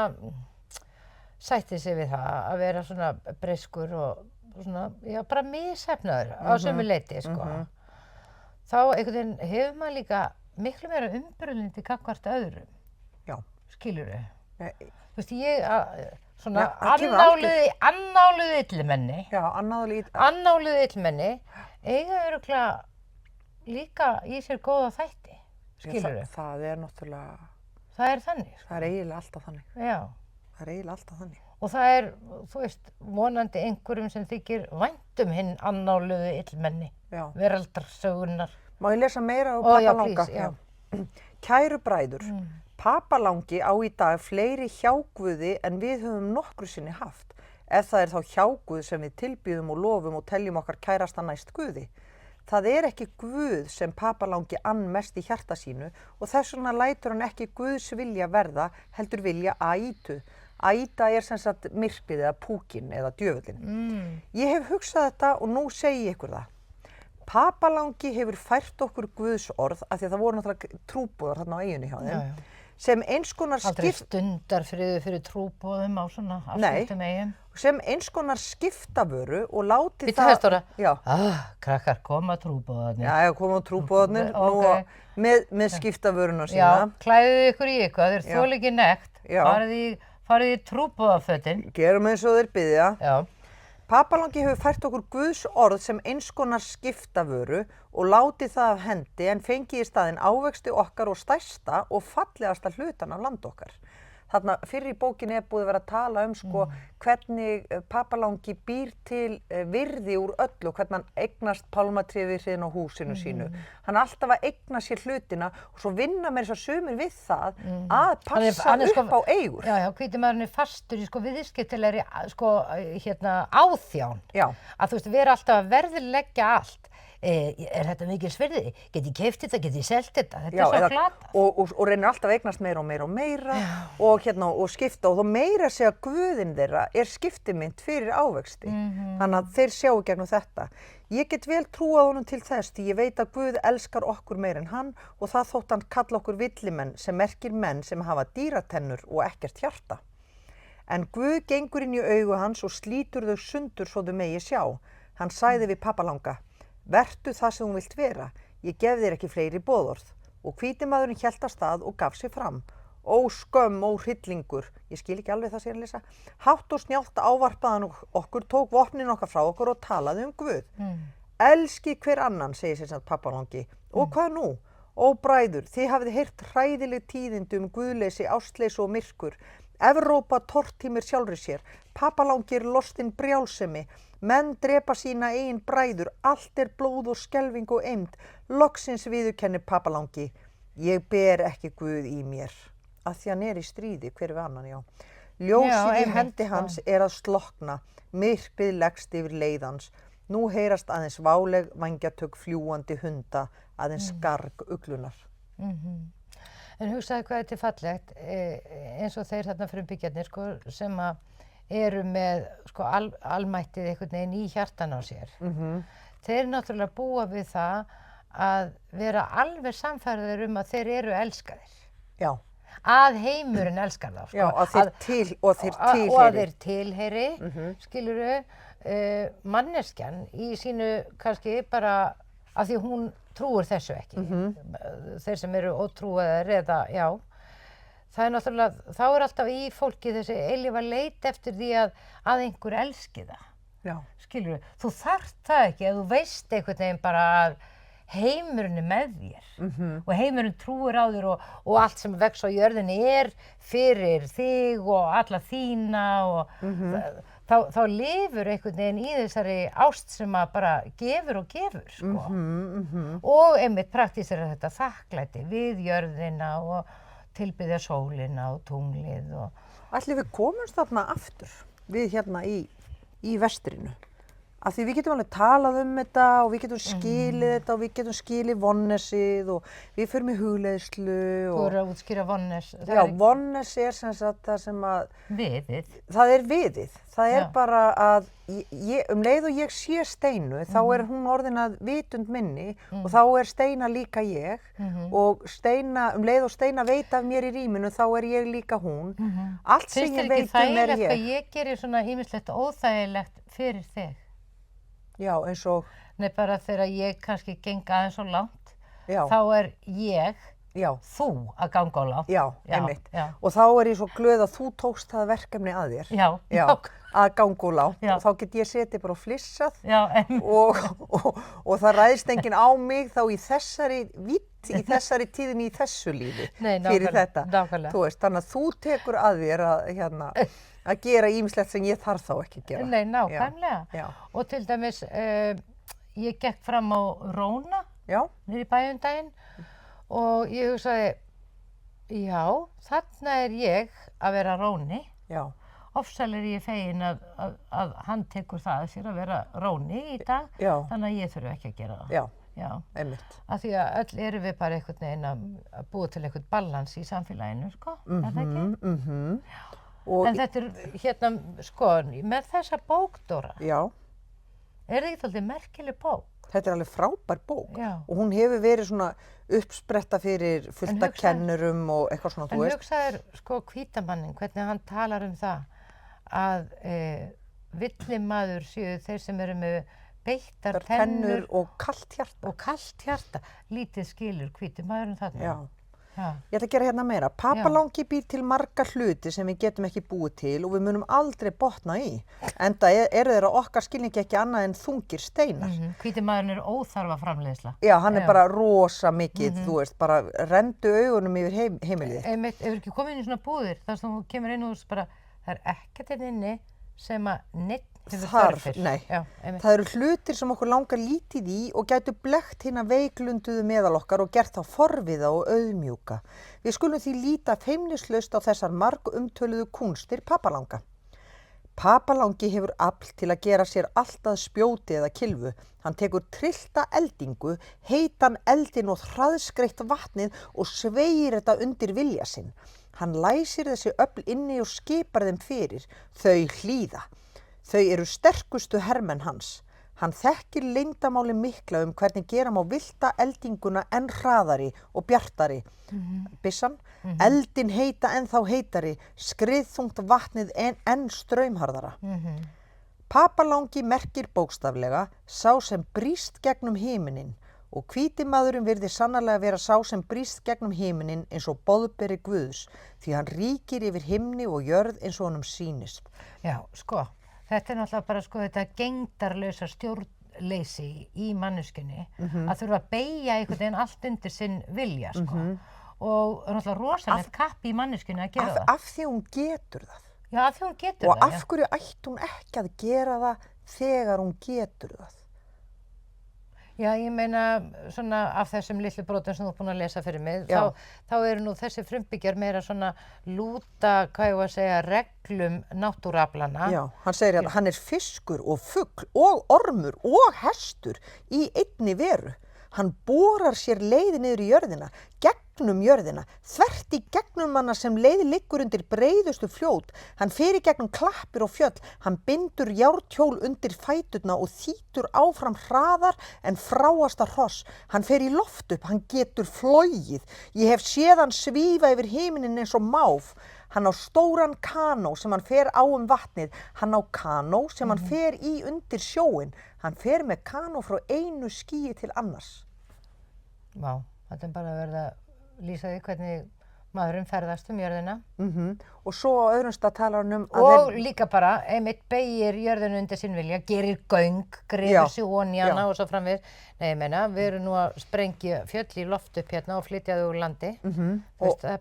sætti sig við það að vera svona breyskur og svona, já, bara mishefnaður á sömu leyti, sko. Þá einhvern veginn hefur maður líka miklu meira umburðarlyndi gagnvart öðrum. Já. Skilurðu? Þú veist, svona annáluðu illmenni. Já, annáluðu illmenni eiga örugglega líka í sér góða þætti, skilurðu? Það er náttúrulega... Það er þannig, sko. Það er eiginlega alltaf þannig. Já. Það er eiginlega alltaf þannig. Og það er, þú veist, vonandi einhverjum sem þykir vænt hinn annáluðu illmenni. Já. Veraldarsögunnar. Má ég lesa meira á Papalanga? Já. Kæru bræður, Papalangi á í dag fleiri hjáguði en við höfum nokkru sinni haft. Ef það er þá hjáguð sem við tilbýðum og lofum og teljum okkar kærasta næst guði. Það er ekki Guð sem Papalangi ann mest í hjarta sínu og þess vegna lætur hann ekki Guðs vilja verða, heldur vilja Aitu. Aita er sem sagt myrkrið eða púkinn eða djöfullinn. Ég hef hugsað þetta og nú segi ég ykkur það. Papalangi hefur fært okkur Guðs orð, af því að það voru náttúrulega trúboðar þarna á eyjunni hjá þeim, sem eins konar Aldrei stundarfriður fyrir trúboðum á svona afskiptum eyjum. Sem eins konar skiptavöru og láti það... Býttu það, já. Krakkar, koma trúboðarnir. Já, koma trúboðarnir með skiptavöruna sína. Já, klæðið ykkur í eitthvað, þeir þoli ekki nekt. Farið í trúboðafötin. Gerum eins og þeir biðja. Já. Papalangi hefur fært okkur Guðs orð sem eins konar skiptavöru og látið það af hendi en fengið í staðinn ávexti okkar og stærsta og fallegasta hlutan af land okkar. Þarna fyrir í bókinni er búið að vera að tala sko hvernig Papalangi býr til virði úr öllu og hvernig hann eignast pálmatré við hliðina á húsinu sínu. Hann er alltaf að eigna sér hlutina og svo vinna með þess að sumir við það að passa upp á eigur. Já, hvíti maðurinn er fastur í viðskiptilegri áþján. Já. Að þú veist, vera alltaf að verðleggja allt. Er þetta mikil svirði? Get ég keypt þetta? Get ég selt þetta? Þetta er svo glatað. Og reynir alltaf að eignast meira og meira og meira og skipta og þó meira að segja Guðinn þeirra er skiptimynt fyrir ávexti. Þannig að þeir sjá í gegnum þetta. Ég get vel trúað honum til þess því ég veit að Guð elskar okkur meir en hann og það þótt hann kalla okkur villimenn sem merkir menn sem hafa dýratennur og ekkert hjarta. En Guð gengur inn í augu hans og slítur þau sundur svo þau megi sjá. Hann sagði við Papalanga: Vertu það sem þú vilt vera, ég gef þér ekki fleiri boðorð. Og hvíti maðurinn hélt af stað og gaf sig fram. Ó skömm, ó hryllingur, ég skil ekki alveg það sem ég er að lesa. Hátt og snjált ávarpaði hann okkur, tók vopnin okkar frá okkur og talaði Guð. Elski hver annan, segir sem sagt Papalangi. Og hvað nú? Ó bræður, þið hafið heyrt hræðileg tíðindi guðleysi, ástleysi og myrkur. Evrópa tortímir sjálfri sér. Papalangi er lostinn brjálsemi. Menn drepa sína eigin bræður, allt er blóð og skelfing og eymd. Loksins viðurkennir Papalangi. Ég ber ekki Guð í mér. Að því hann er í stríði, hver við annan, já. Ljósið í hendi hans er að slokna. Myrkrið leggst yfir leið hans. Nú heyrast aðeins váleg vængjatök fljúandi hunda, aðeins skarg uglunar. En hugsaðu hvað þetta er fallegt, eins og þeir þarna frumbyggjarnir sem að eru með almættið einhvern veginn í hjartan á sér. Þeir náttúrulega búa við það að vera alveg sannfærðir að þeir eru elskaðir. Já. Að heimurinn elskar þá. Já, og þeir tilheyri. Og að þeir tilheyri, skilurðu, manneskjan í sínu kannski bara af því hún trúir þessu ekki. Þeir sem eru ótrúaðir eða, já. Það náttúrulega, þá alltaf í fólki þessi eilífa leit eftir því að einhver elski það. Já. Skilurðu, þú þarft það ekki ef þú veist einhvern veginn bara að heimurinn með þér og heimurinn trúir á þér og allt sem vex á jörðinni fyrir þig og alla þína og þá lifur einhvern veginn í þessari ást sem að bara gefur og gefur, sko. Og einmitt praktísera þetta þakklæti við jörðina og tilbiðja sólina og tunglið og... Ætli við komumst þarna aftur, við hérna í vestrinu. Af því við getum alveg talað þetta og við getum skilið þetta og við getum skilið vonnesið og við förum í hugleiðslu og... Þú eru að útskýra vonnes. Já, vonnes sem sagt það sem að... Viðið. Það viðið. Það bara að leið og ég sé Steinu, þá hún orðin að vitund minni og þá Steina líka ég og Steina, leið og Steina veit af mér í rýminu, þá ég líka hún. Allt sem ég veit ég. Finnst þér ekki þægilegt að ég gerir svona ýmislegt óþægilegt fyrir þig? Já, eins og... Nei, bara þegar ég kannski geng aðeins svo langt, þá ég, þú að ganga á langt. Já, einmitt. Og þá ég svo glöð að þú tókst það verkefni að þér. Já, að ganga á langt. Og þá get ég setið bara og flissað. Já, og það ræðist enginn á mig þá í þessari vídd, í þessari tíðinni í þessu lífi. Nei, fyrir þetta. Nákvæmlega. Þú veist, þannig að þú tekur að þér að gera ýmislegt sem ég þarf þá ekki að gera. Nei, nákvæmlega. Já. Og til dæmis, ég gekk fram á Róna, niður í bæ daginn, og ég hugsaði, já, þarna ég að vera Róni. Já. Ofsal ég fegin að hann tekur það að sér að vera Róni í dag, þannig að ég þurfi ekki að gera það. Já, einmitt. Af því að öll erum við bara einhvern veginn að búa til einhvern balans í samfélaginu, sko, er það ekki? En þetta hérna, sko, með þessa bók, Dóra, það ekki þáttið merkileg bók? Þetta alveg frábær bók og hún hefur verið svona uppspretta fyrir fullt af kennurum og eitthvað svona, þú veist. En hugsaður, sko, hvítamannin, hvernig hann talar það að villimaður séu þeir sem eru með beittar tennur og kalt hjarta. Og kalt hjarta, lítið skilur hvítumaðurinn þarna. Já. Ég ætla að gera hérna meira. Papalangi býr til marga hluti sem við getum ekki búið til og við munum aldrei botna í. Enda þeir á okkar skilningi ekki annað en þungir steinar. Hvítumaðurinn óþarfa framleiðsla. Já, hann bara rosa mikið, þú veist, bara rendu augunum yfir heimilið. Einmitt, ef ekki komið inn í svona búðir, þar sem þú kemur inn og þú bara, það ekkert inni sem að neitt Nei, það eru hlutir sem okkur langar lítið í og gætu blekkt hina veiklunduðu meðal okkar og gert þá forviða og auðmjúka. Við skulum því líta feimnislaust á þessar margumtöluðu kúnstir papalanga. Papalangi hefur afl til að gera sér allt að spjóti eða kylfu. Hann tekur tryllta eldingu, heitan eldin og hraðskreitt vatnið og sveigir þetta undir vilja sinn. Hann læsir þessi öfl inni og skipar þeim fyrir. Þau hlýða. Þau eru sterkustu hermenn hans. Hann þekkir leyndamáli mikla hvernig gera má villta eldinguna enn hraðari og bjartari. Byssan, eldin heita ennþá heitari, skriðþungt vatnið enn straumharðara. Papalangi merkir bókstaflega sá sem brýst gegnum himininn og hvítimaðurinn virði sannarlega vera sá sem brýst gegnum himininn eins og boðberi Guðs, því hann ríkir yfir himni og jörð eins og honum sýnist. Já, sko. Þetta náttúrulega bara, sko, þetta gegndarlausa stjórnleysi í manneskjunni að þurfa að beygja einhvern veginn allt undir sinn vilja, sko. Og náttúrulega rosalegt kappi í manneskjunni að gera það. Af því hún getur það. Já, af því hún getur það, Og af hverju ætti hún ekki að gera það þegar hún getur það? Já, ég meina, svona af þessum litlu brotum sem þú búin að lesa fyrir mig, þá eru nú þessi frumbyggjar meira svona lúta, hvað ég var að segja, reglum náttúruaflanna. Já, hann segir að hann fiskur og fugl og ormur og hestur í einni veru. Hann borar sér leið niður í jörðina, gegnum jörðina, þvert í gegnum hana sem leið liggur undir breiðustu fljót. Hann fer í gegnum klappir og fjöll, hann bindur járnhjól undir fæturna og þýtur áfram hraðar en fráasta hross. Hann fer í loft upp, hann getur flogið. Ég hef séð hann svífa yfir himininn eins og máf. Hann á stóran kanó sem hann fer á vatnið. Hann á kanó sem hann fer í undir sjóinn. Hann fer með kanó frá einu skýi til annars. Vá, þetta bara verið að lýsa því hvernig maðurinn ferðast jörðina. Og svo á öðrum stað talar hann og líka bara, einmitt beygir jörðinu undir sinn vilja, gerir göng, grefur sig ofan í hana og svo framvegis. Nei, ég meina, við erum nú að sprengja fjöll í loft upp hérna og flytja þau úr landi. Veist, það er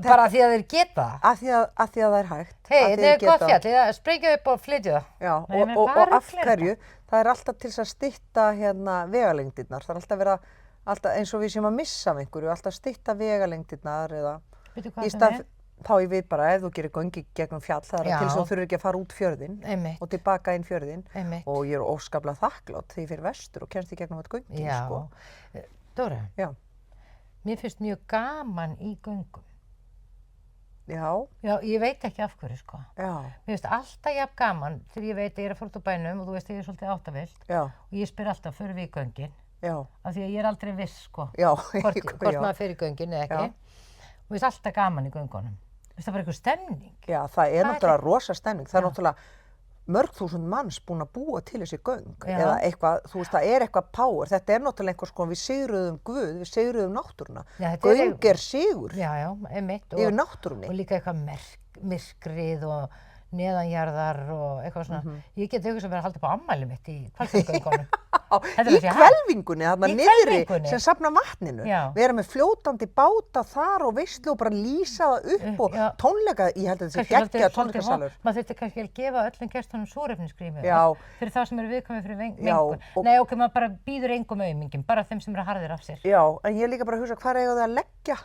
bara því að þeir geta það. Af því að það er hægt. Hei, þetta er gott fjall, sprengja upp og flytja það. Já, og af hverju, það er alltaf til að stytta hérna vegalengdirnar. Það er alltaf verið alltaf eins og við séum að missa af einhverju, alltaf stytta vegalengdirnar eða í stað þá ég veit bara ef þú gerir göngi gegnum fjall það er til þess að þú þurfir ekki að fara út fjörðinn og tilbaka inn fjörðinn og ég er óskaplega þakklátt þegar ég fer vestur og kemst í gegnum þetta göngin sko. Dóra, mér finnst mjög gaman í göngum. Já, ég veit ekki af hverju sko. Mér finnst alltaf jafn gaman þegar ég veit að ég er að fara út á bænum og þú veist að ég er svolítið áttavillt og ég spyr alltaf, förum við í göngin? Af því að ég er aldrei viss sko, hvort maður fer í göngin eða ekki. Og mér finnst alltaf gaman í göngunum. Mér finnst það bara einhver stemning. Já, það er náttúrulega rosa stemning. Það er náttúrulega mörg þúsund manns búin að búa til þessi göng. Eða eitthvað, þú veist, það er eitthvað power. Þetta er náttúrulega einhvers konar, við sigruðum Guð, við sigruðum náttúruna. Göng er sigur yfir náttúrunni. Og líka eitthvað myrkrið og neðanjarðar og eitthvað svona. Ég get auðvitað sem verið að halda upp á afmæli mitt í Hvalfjarðargöngunum. Í hvelfingunni, þarna niðri sem safna vatninu. Við erum með fljótandi báta þar og veislu og bara lýsa það upp og tónleika, ég held að þetta sé geggja tónleikasalur. Maður þurfti kannski að gefa öllum gestunum súrefnisgrímu fyrir þá sem eru viðkvæmir fyrir mengun. Nei, ok, maður bara býður engum aumingum, bara þeim sem eru harðir af sér. Já, en ég er líka bara að hugsa, hvar eiga þau að leggja?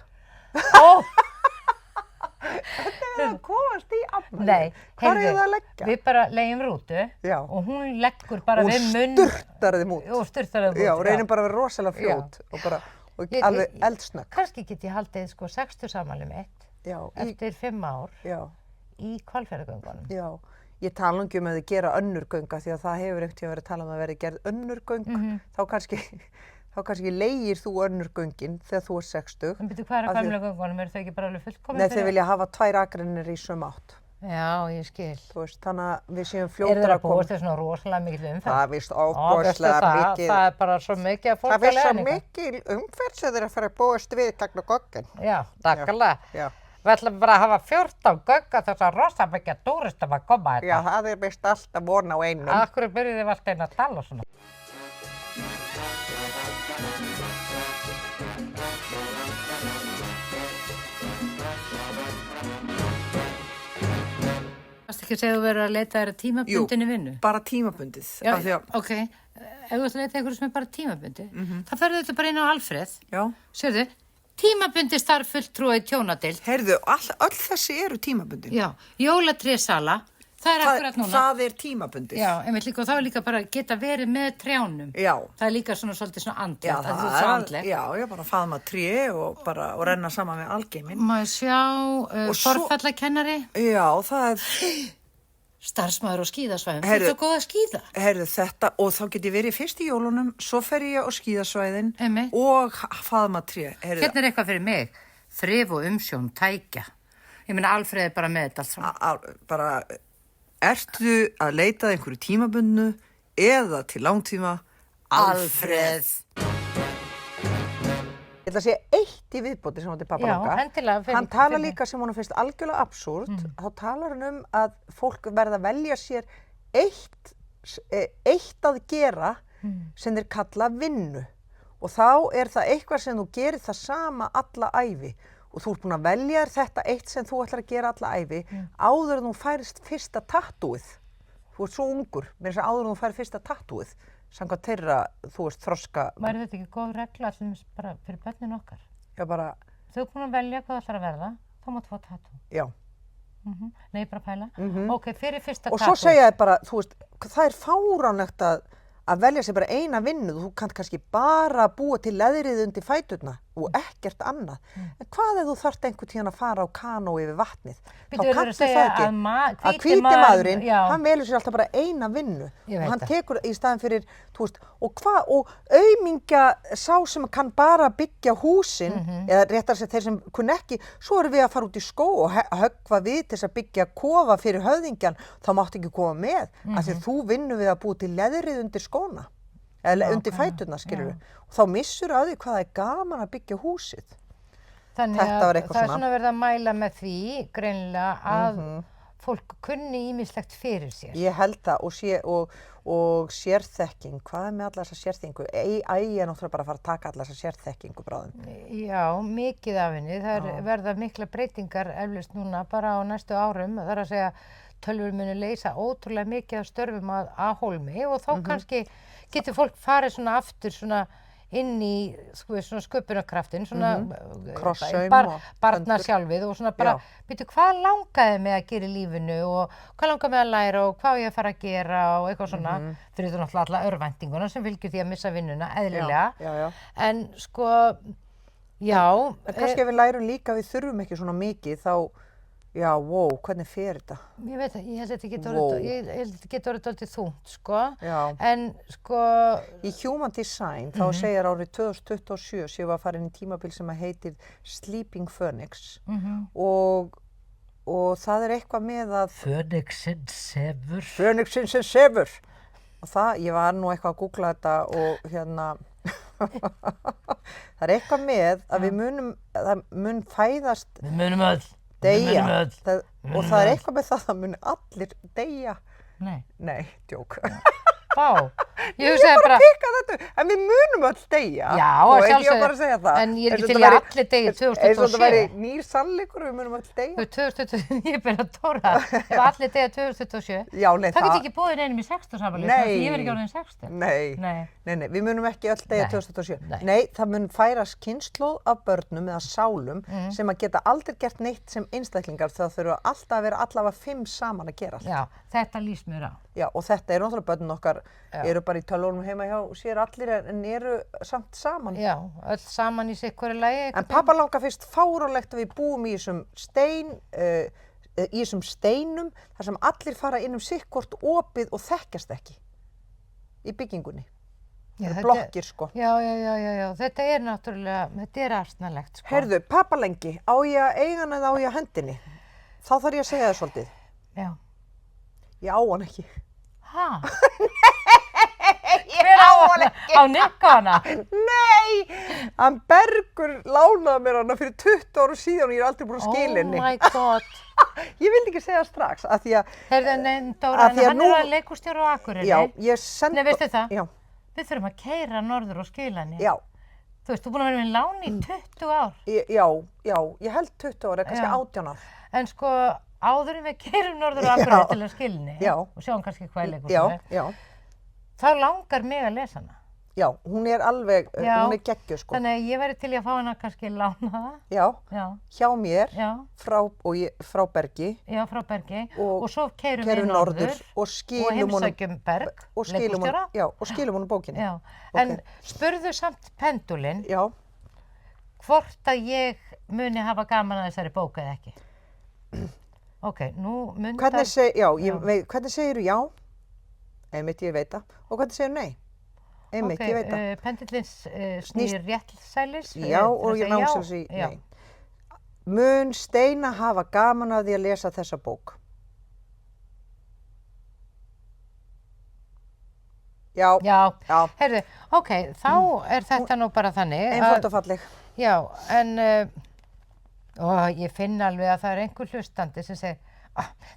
Þetta er að komast í afmæli. Nei, hvar eiga þau að leggja? Við bara leigjum Rútu og hún leggur bara við munn. Og sturtar þeim út. Og sturtar þeim út. Já, og reynir bara að vera rosalega fljót og alveg eldsnögg. Kannski get ég haldið sko 60 afmæli mitt eftir 5 ár í Hvalfjarðargöngunum. Já, ég tala ekki um að þið gera önnur gönga því að það hefur einhvern tímann verið að tala um að verði gerð önnur göng. Þá kannski leigir þú önnur göngin þegar þú er 60. En byrju, hvað er að gamla göngunum? Eru þau ekki bara alveg fullkomin? Nei, þeir vilja hafa 2 akreinar í sömu átt. Já, ég skil. Þú veist, þannig að við séum fljótar að koma. Eru þeir að búast þér svona rosalega mikil umferð? Það er víst óbúslega mikil. Það er bara svo mikið að fólk að læra. Það er svo mikil umferð sem þeir að fara að búast við gegn göngin. Já, takkilega. Við ætlum bara að hafa 14 gönga þess að rosa mikið túristum að koma þetta. Já, það er víst alltaf von á einum. Af hverju byrjuðu þið alltaf að tala svona? Varstu ekki að segja að þú verður að leita þér að tímabundinni vinnu? Jú, bara tímabundið. Já, ok. Ef þú ætti að leita einhverju sem er bara tímabundið, þá ferðu þetta bara inn á Alfreð. Já. Sérðu, tímabundið starf fulltrúi í tjónadeild. Heyrðu, öll þessi eru tímabundin. Já, jólatrésala. Það er akkurat núna. Það er tímabundið. Já, einmitt líka og þá er líka bara að geta verið með trjánum. Já. Það er líka svolítið svona andlegt. Já, það er andlegt. Já, ég bara faðma tré og renna saman með algeiminn. Maður sjá, forfallakennari. Já, það er... Starfsmaður og skíðasvæðum. Þú ert svo góð að skíða. Heyrðu þetta og þá get ég verið fyrst í jólunum, svo fer ég á skíðasvæðin og faðma tré. Hérna er eitthvað fyrir mig. Þrif og umsjón, tækja. Ég meina Alfreð er bara með þetta allt saman. Bara... Ertu að leita að einhverju tímabundnu eða til langtíma? Alfreð. Ég ætla að segja eitt í viðbóti sem hann til pappa langa. Já, endilega. Hann talar líka sem honum finnst algjörlega absúrt. Þá talar hann að fólk verða að velja sér eitt að gera sem þeir kalla vinnu. Og þá er það eitthvað sem þú gerir það sama alla ævi. Og þú ert búin að velja þér þetta eitt sem þú ætlar að gera alla ævi áður en þú færist fyrsta tattúið. Þú ert svo ungur, með þess að áður en þú færist fyrsta tattúið. Samkvæmt þeirra, þú veist, þroska... Væri þetta ekki góð regla allir bara fyrir börnin okkar? Já, bara... Þú ert búin að velja hvað þú ætlar að verða, þá máttu fá tattú. Já. Nei, bara pæla. Ok, fyrir fyrsta tattú. Og svo segja ég bara, þú veist, það er fáránlegt að velja sér bara eina vinnu. Þú kannt kannski bara búa til leðrið undir fæturna og ekkert annað. En hvað ef þú þarft einhvern tíðan að fara á kanó yfir vatnið? Þá kanntu það ekki. Að hvíti maðurinn, hann velur sér alltaf bara eina vinnu. Og hann tekur í staðinn fyrir, þú veist, og aumingja sá sem kann bara byggja húsin, eða réttar sér þeir sem kunn ekki, svo erum við að fara út í skó og höggva við til þess að byggja kofa fyrir höfðingjan, þá máttu ekki koma með. Af því þú vinnur við að búa til leðrið undir skóna. eða undir fæturna, skilurðu. Og þá missur að því hvað það er gaman að byggja húsið. Þannig Þetta var að eitthvað það er svona. svona verið að mæla með því, greinilega, að fólk kunni ýmislegt fyrir sér. Ég held það og sérþekking, hvað er með alla þessa sérþekkingu? Ég er náttúrulega bara að fara að taka alla þessa sérþekkingu bráðum. Já, mikið af henni. Það verða mikla breytingar eflaust núna bara á næstu árum. Það er að segja tölvur muni leysa ótrúlega mikið af störfum að hólmi og þá kannski getur fólk farið svona aftur svona inn í svona sköpunarkraftin, svona Krossaum og barna sjálfið og svona bara, veitu, hvað langaði mig að gera í lífinu og hvað langaði mig að læra og hvað ég að fara að gera og eitthvað svona, fyrir þú náttúrulega alla örvæntinguna sem fylgir því að missa vinnuna, eðlilega. Já. En sko, já. En kannski ef við lærum líka að við þurfum ekki svona mikið, þá, já, wow, hvernig fer þetta? Ég veit það, ég held að þetta geti orðið dálítið þungt, sko. Já. En sko... Í Human Design, þá segir árið 2027 séum við að fara inn í tímabil sem að heitir Sleeping Phoenix og það er eitthvað með að... Phoenixinn sefur. Phoenixinn sem sefur. Og það, ég var nú eitthvað að googla þetta og hérna... það er eitthvað með að það mun fæðast... Við munum öll. Deyja. Og það er eitthvað með það mun allir deyja. Nei, djók. Vá. Ég hugsaði bara... Pikka þetta, en við munum öll deyja. Já, og sjálfsögðu. Ég bara að segja það. En ég er ekki til í allir deyja 2027. Eins og þetta væri nýr sannleikur og við munum öll deyja. 2027, ég er bara að tóra. Ef allir deyja 2027, já, nei, það get ekki búið neinum í 60 samanlega. Nei. Því ég verð ekki orðin 60. Nei, við munum ekki öll deyja 2027. Nei, það mun færast kynslóð af börnum eða sálum sem að geta aldrei gert neitt sem einstaklingar þegar þau þurfa alltaf að vera allavega 5 saman að gera allt. Já, þetta lýst mér á. Já, og þetta eru náttúrulega börnin okkar, eru bara í tölvunum heima hjá sér allir en eru samt saman. Já, öll saman í sitthvoru lagi. En pappa langar fyrst fáránlegt að við búum í þessum steinum þar sem allir fara inn sitthvort opið og þekkjast ekki í byggingunni. Það eru blokkir, sko. Já, þetta er náttúrulega, þetta er asnalegt, sko. Heyrðu, pappalengi, á ég að eiga hann eða á ég að hendinni? Þá þarf ég að segja það svolítið. Já. Ég á hann ekki. Hæ? Ég á hann ekki. Á Nikka hana? Nei! Hann Bergur lánaði mér hana fyrir 20 ára síðan og ég er aldrei búin að skila henni. Oh my god. Ég vildi ekki segja strax, af því að... Heyrðu, Dóra, hann er að leikustjóri á Akureyri. Já, ég sendi... Nei, veistu það? Já. Við þurfum að keyra norður og skila henni. Já. Þú veist, þú er búin að vera með lán í 20 ár. Já, ég held 20 ára, kannski 18 ár. En sko, áður en við keyrum norður og Akureyri til að skila henni og sjáum kannski hvað er leikustjóri. Þá langar mig að lesa hana. Já, hún er alveg, hún er geggjuð, sko. Þannig að ég væri til í að fá hana kannski lána það. Já, hjá mér, frá Bergi. Já, frá Bergi. Og svo keyrum við norður og heimsækjum Berg, leikustjóra. Já, og skilum honum bókinni. Já, en spurðu samt pendulinn hvort að ég muni hafa gaman að þessari bók eða ekki. Ok, nú myndar... Hvernig segirðu já? Einmitt, ég veit það. Og hvernig segirðu nei? Einmitt, ég veit það. Pendullinn snýr réttsælis. Já, og ég námsælis í nei. Mun Steina hafa gaman af því að lesa þessa bók? Já. Heyrðu, ok, þá er þetta nú bara þannig. Einfalt og falleg. Já, en ég finn alveg að það er einhver hlustandi sem segir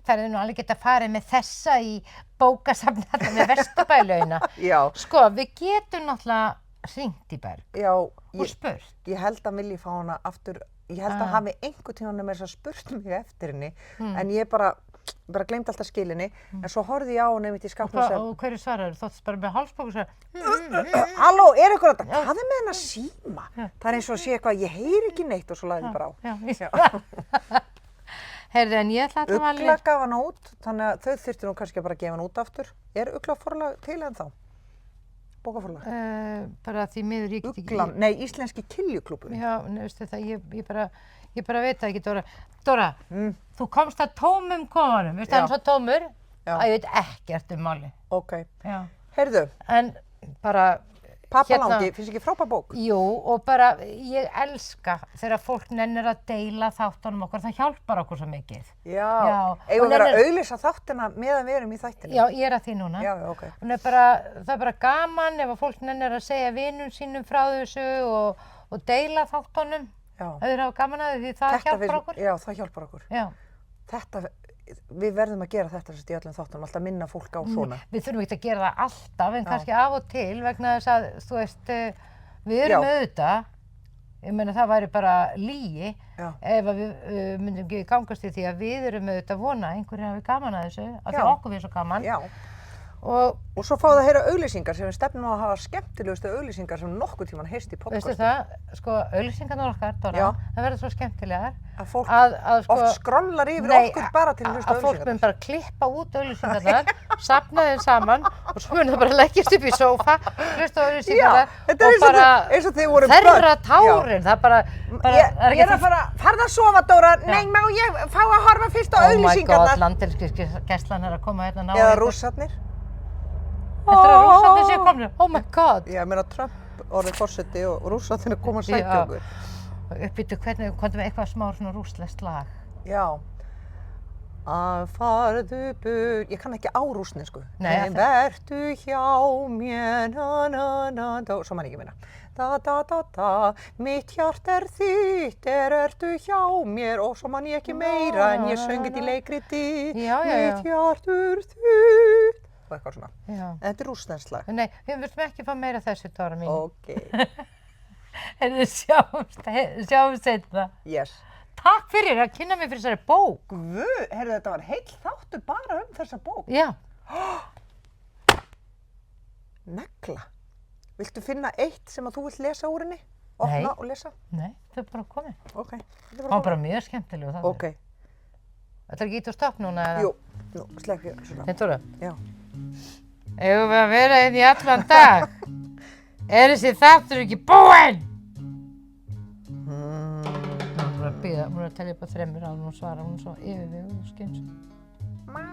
það er nú alveg geta farið með þessa í bókasafni þetta með Vesturbælauna. Já. Sko, við getum náttúrulega hringt í Berg og spurt. Ég held að vilji fá hana aftur, ég held að hafi einhvern tímann með þess að spurt mig eftir henni, en ég bara gleymd alltaf skilinni, en svo horfði ég á henni einmitt í skápnum sem... Og hverju svaraður? Þóttist bara með hálsbók og svaraður? Halló, er eitthvað þetta? Hvað er með hennar síma? Það er eins og að sé eitthvað, ég heyri ekki neitt og svo lagði ég bara á. Heyrðu, en ég ætla alltaf að... Ugla gaf hana út, þannig að þau þurftu nú kannski bara að gefa hana út aftur. Er Ugla forlag til ennþá? Bókaforlag? Bara því miður ég get ekki... Uglan, nei, Íslenski Kiljuklúbburinn. Já, veistu það, ég bara veit það ekki, Dóra. Dóra, þú komst að tómum kofanum, veistu hann svo tómur? Að ég veit ekkert máli. Ok. Heyrðu. En bara, Pappalangi, finnst ekki frábær bók? Jú, og bara ég elska þegar fólk nennir að deila þáttunum okkar, það hjálpar okkur svo mikið. Já, eigum við að auglýsa þáttina meðan við erum í þættinu? Já, ég að því núna. Já, ok. Það er bara gaman ef að fólk nennir að segja vinum sínum frá þessu og deila þáttunum. Já. Ef þeir hafa gaman að því það hjálpar okkur. Já, það hjálpar okkur. Já. Við verðum að gera þetta í öllum þáttunum, alltaf minna fólk á svona. Við þurfum ekki að gera það alltaf, en kannski af og til vegna þess að, þú veist, við erum auðvitað, ég meina það væri bara lygi ef við myndum ekki gangast í því að við erum auðvitað vona að einhverjir hafi gaman að þessu, af því okkur við svo gaman. Já. Og svo fáðu að heyra auglýsingar sem við stefnum á að hafa skemmtilegustu auglýsingar sem nokkuð tímann heyrst í podcasti. Veistu það, sko, auglýsingarnar okkar, Dóra, það verður svo skemmtilegar. Að fólk oft skrollar yfir okkur bara til að hlusta auglýsingarnar. Að fólk mun bara klippa út auglýsingarnar, safna þeim saman og svo mun það bara leggjast upp í sófa, hlusta auglýsingarnar og bara þerra tárin. Það bara ég er að farðu að sofa, Dóra. Nei, má ég fá að horfa fyrst á auglýsingarnar? Oh my god, Landhelgisgæslan er að koma hérna ná. Eða Rússarnir. Þetta er að Rússarnir séu komnir. Oh my god. Já, ég meina Trump orðið forseti og Rússarnir koma að sækja okkur. Uppbyttu hvernig komum við eitthvað smá svona rússlenskt lag. Já. Farðu burt, ég kann ekki á rússnesku. Nei, vertu hjá mér, svo man ég ekki minna. Da, mitt hjart er þitt, ertu hjá mér, og svo man ég ekki meira en ég söng þetta í leikriti. Mitt hjart er þitt. Og eitthvað svona. Þetta er rússneskt lag. Nei, við viljum ekki fá meira þessu, Dóra mín. Ok. Sjáumst seinna. Yes. Takk fyrir að kynna mig fyrir þessari bók. Guð, heyrðu, þetta var heill þáttur bara þessa bók. Já. Negla. Viltu finna eitt sem að þú vilt lesa úr henni? Opna og lesa? Nei, þau er bara komið. Ok. Það var bara mjög skemmtilegu þáttur. Ok. Ætlarðu ekki ít og stopp núna eða? Jú, slepp ég svona. Nei, Dóra? Já. Eigum við að vera inn í allan dag? Er þessi þáttur ekki búinn? Hún er að bíða, hún er að telja upp að 3 áður og svara, hún er svo yfirveguð og skynsöm. Má.